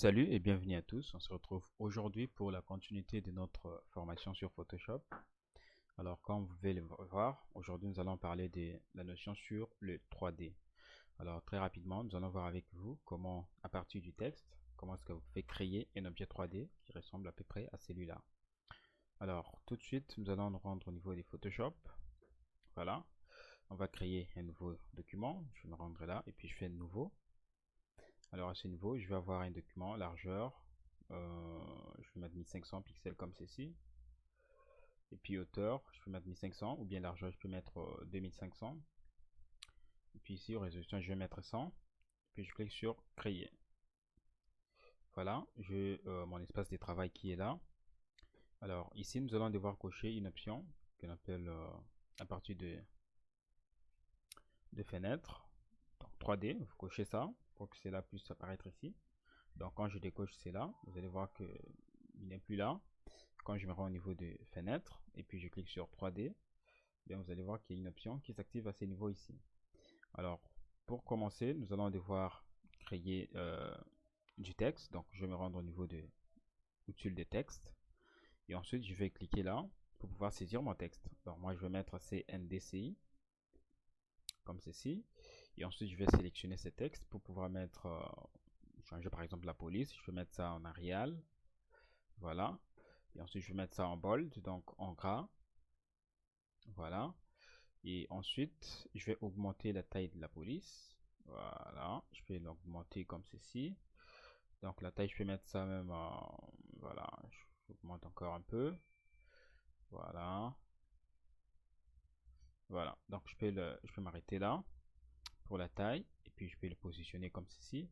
Salut et bienvenue à tous. On se retrouve aujourd'hui pour la continuité de notre formation sur Photoshop. Alors, comme vous pouvez le voir, aujourd'hui nous allons parler de la notion sur le 3D. Alors, très rapidement, nous allons voir avec vous comment, à partir du texte, comment est-ce que vous pouvez créer un objet 3D qui ressemble à peu près à celui-là. Alors, tout de suite, nous allons nous rendre au niveau des Photoshop. Voilà. On va créer un nouveau document. Je me rendre là et puis je fais un nouveau. Alors à ce niveau, je vais avoir un document largeur. Je vais mettre 1500 pixels comme ceci. Et puis hauteur, je peux mettre 1500 ou bien largeur, je peux mettre 2500. Et puis ici, résolution, je vais mettre 100. Puis je clique sur créer. Voilà, j'ai mon espace de travail qui est là. Alors ici, nous allons devoir cocher une option qu'on appelle à partir de fenêtre. Donc 3D, vous cochez ça pour que cela puisse apparaître ici. Donc quand je décoche cela, vous allez voir que il n'est plus là. Quand je me rends au niveau de fenêtre et puis je clique sur 3D, bien vous allez voir qu'il y a une option qui s'active à ce niveau ici. Alors pour commencer, nous allons devoir créer du texte. Donc je vais me rendre au niveau de outils de texte et ensuite je vais cliquer là pour pouvoir saisir mon texte. Donc moi je vais mettre CNDCI comme ceci et ensuite je vais sélectionner ce texte pour pouvoir mettre changer par exemple la police. Je vais mettre ça en Arial, voilà, et ensuite je vais mettre ça en bold, donc en gras, voilà, et ensuite je vais augmenter la taille de la police, voilà, je vais l'augmenter comme ceci. Donc la taille, je vais mettre ça même en, voilà, j'augmente encore un peu, voilà, voilà, donc je peux m'arrêter là pour la taille et puis je peux le positionner comme ceci.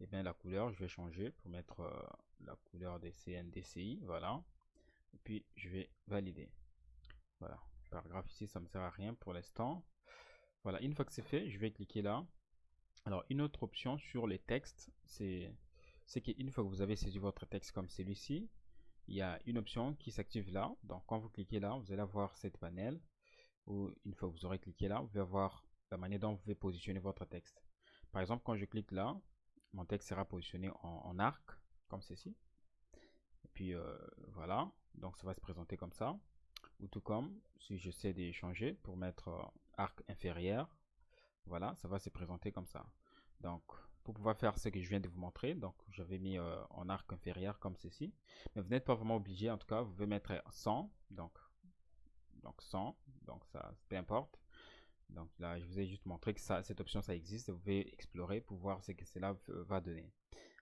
Et bien la couleur, je vais changer pour mettre la couleur des CNDCI, voilà, et puis je vais valider. Voilà, paragraphe ici, ça ne me sert à rien pour l'instant. Voilà, une fois que c'est fait, je vais cliquer là. Alors, une autre option sur les textes, c'est qu'une fois que vous avez saisi votre texte comme celui-ci, il y a une option qui s'active là. Donc, quand vous cliquez là, vous allez avoir cette panel. Ou une fois que vous aurez cliqué là, vous allez avoir la manière dont vous pouvez positionner votre texte. Par exemple, quand je clique là, mon texte sera positionné en arc, comme ceci. Et puis, voilà. Donc, ça va se présenter comme ça. Ou tout comme si j'essaie de changer pour mettre arc inférieur, voilà, ça va se présenter comme ça. Donc pour pouvoir faire ce que je viens de vous montrer, donc j'avais mis en arc inférieur comme ceci, mais vous n'êtes pas vraiment obligé. En tout cas vous pouvez mettre 100, donc 100, donc ça peu importe. Donc là je vous ai juste montré que ça, cette option ça existe, vous pouvez explorer pour voir ce que cela va donner.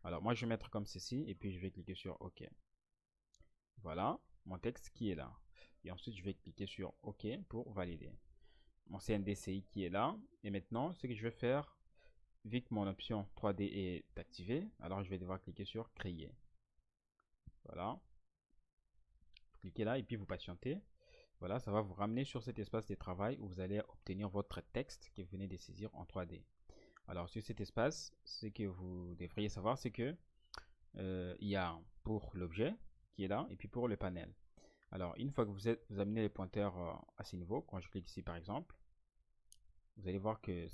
Alors moi je vais mettre comme ceci et puis je vais cliquer sur OK. Voilà mon texte qui est là. Et ensuite, je vais cliquer sur OK pour valider. Mon CNDCI qui est là. Et maintenant, ce que je vais faire, vu que mon option 3D est activée, alors je vais devoir cliquer sur Créer. Voilà. Vous cliquez là et puis vous patientez. Voilà, ça va vous ramener sur cet espace de travail où vous allez obtenir votre texte que vous venez de saisir en 3D. Alors, sur cet espace, ce que vous devriez savoir, c'est que il y a pour l'objet qui est là et puis pour le panel. Alors, une fois que vous amenez les pointeurs à ce niveau, quand je clique ici par exemple, vous allez voir que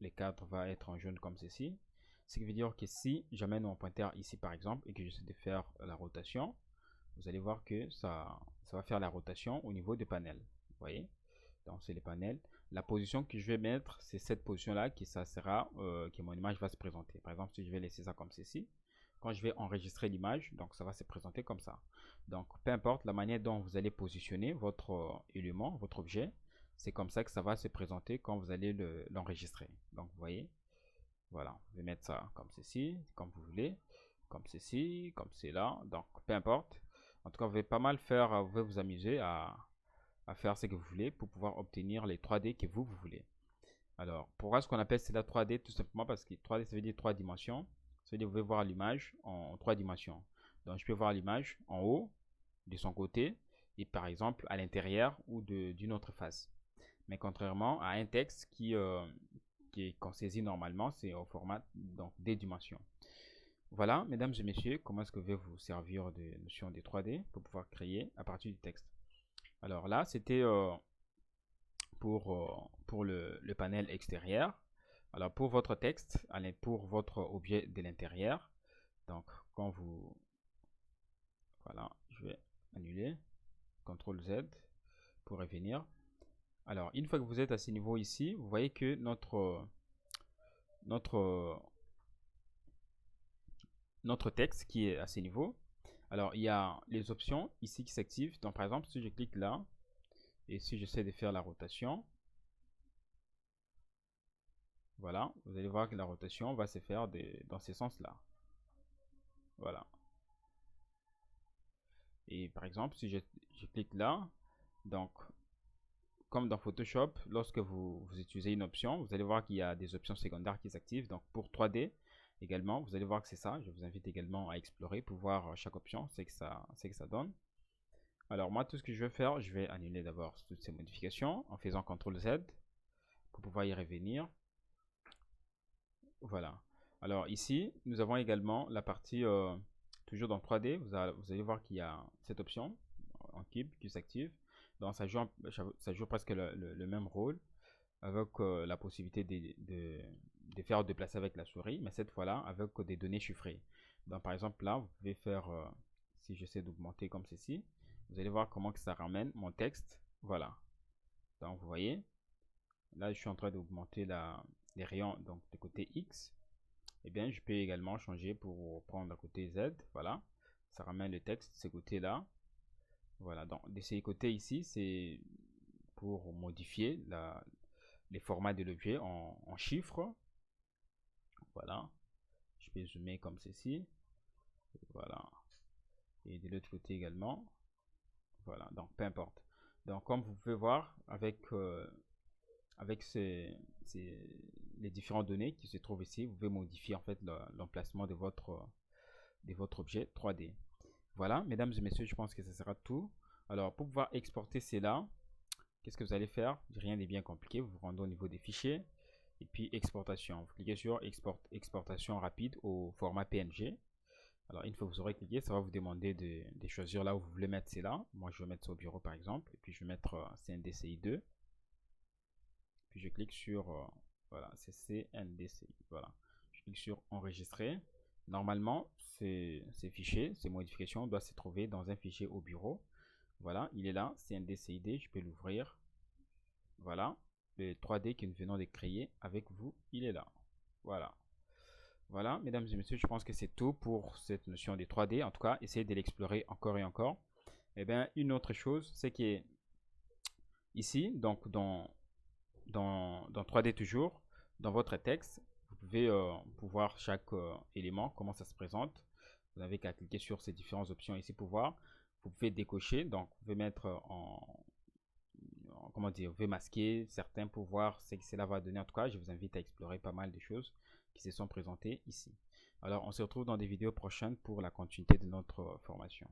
les cadres vont être en jaune comme ceci. Ce qui veut dire que si j'amène mon pointeur ici par exemple et que j'essaie de faire la rotation, vous allez voir que ça va faire la rotation au niveau des panels. Vous voyez? Donc c'est les panels. La position que je vais mettre, c'est cette position-là qui ça sera que mon image va se présenter. Par exemple, si je vais laisser ça comme ceci, quand je vais enregistrer l'image, donc ça va se présenter comme ça. Donc peu importe la manière dont vous allez positionner votre élément, votre objet, c'est comme ça que ça va se présenter quand vous allez l'enregistrer. Donc vous voyez, voilà, vous pouvez mettre ça comme ceci, comme vous voulez, comme ceci, comme cela, donc peu importe. En tout cas, vous pouvez pas mal faire, vous pouvez vous amuser à faire ce que vous voulez pour pouvoir obtenir les 3D que vous voulez. Alors, pourquoi est-ce qu'on appelle cela 3D? Tout simplement parce que 3D, ça veut dire 3 dimensions. Ça veut dire que vous pouvez voir l'image en 3 dimensions. Donc, je peux voir l'image en haut, de son côté, et par exemple à l'intérieur ou d'une autre face. Mais contrairement à un texte qu'on saisit normalement, c'est au format donc des dimensions. Voilà, mesdames et messieurs, comment est-ce que je vais vous servir de notion de 3D pour pouvoir créer à partir du texte. Alors là, c'était pour le panel extérieur. Alors pour votre texte, pour votre objet de l'intérieur, Donc, quand vous... Voilà, je vais annuler. CTRL Z pour revenir. Alors, une fois que vous êtes à ce niveau ici, vous voyez que notre texte qui est à ce niveau. Alors, il y a les options ici qui s'activent. Donc, par exemple, si je clique là, et si j'essaie de faire la rotation, voilà, vous allez voir que la rotation va se faire dans ce sens-là. Voilà. Et par exemple, si je clique là, donc, comme dans Photoshop, lorsque vous utilisez une option, vous allez voir qu'il y a des options secondaires qui s'activent. Donc, pour 3D, également, vous allez voir que c'est ça. Je vous invite également à explorer pour voir chaque option, c'est que ça donne. Alors moi, tout ce que je vais faire, je vais annuler d'abord toutes ces modifications en faisant CTRL Z pour pouvoir y revenir. Voilà. Alors ici, nous avons également la partie, toujours dans 3D, vous allez voir qu'il y a cette option en cube qui s'active. Donc ça joue presque le même rôle avec la possibilité de faire déplacer avec la souris, mais cette fois-là avec des données chiffrées. Donc par exemple là, vous pouvez faire, si j'essaie d'augmenter comme ceci, vous allez voir comment que ça ramène mon texte. Voilà. Donc vous voyez, là je suis en train d'augmenter les rayons donc du côté X. Et bien je peux également changer pour prendre le côté Z. Voilà. Ça ramène le texte de ce côté-là. Voilà. Donc de ces côtés ici, c'est pour modifier les formats de l'objet en chiffres. Voilà. Je peux zoomer comme ceci. Voilà. Et de l'autre côté également. Voilà. Donc peu importe. Donc comme vous pouvez voir avec les différentes données qui se trouvent ici, vous pouvez modifier en fait l'emplacement de votre objet 3D. Voilà, mesdames et messieurs, je pense que ce sera tout. Alors pour pouvoir exporter cela, qu'est-ce que vous allez faire? Rien n'est bien compliqué, vous vous rendez au niveau des fichiers et puis exportation. Vous cliquez sur exportation rapide au format PNG. Alors une fois que vous aurez cliqué, ça va vous demander de choisir là où vous voulez mettre cela. Moi je vais mettre ça au bureau par exemple, et puis je vais mettre CNDCI2. Puis je clique sur voilà, c'est CNDCI. Voilà, je clique sur enregistrer. Normalement, ces fichiers, ces modifications doivent se trouver dans un fichier au bureau. Voilà, il est là, CNDCID, je peux l'ouvrir. Voilà, le 3D que nous venons de créer avec vous, il est là. Voilà. Voilà, mesdames et messieurs, je pense que c'est tout pour cette notion de 3D. En tout cas, essayez de l'explorer encore et encore. Et bien, une autre chose, c'est que ici, donc dans 3D toujours, dans votre texte, vous pouvez voir chaque élément, comment ça se présente. Vous n'avez qu'à cliquer sur ces différentes options ici pour voir. Vous pouvez décocher, donc vous pouvez mettre comment dire, vous pouvez masquer certains pour voir ce que cela va donner. En tout cas, je vous invite à explorer pas mal de choses qui se sont présentées ici. Alors, on se retrouve dans des vidéos prochaines pour la continuité de notre formation.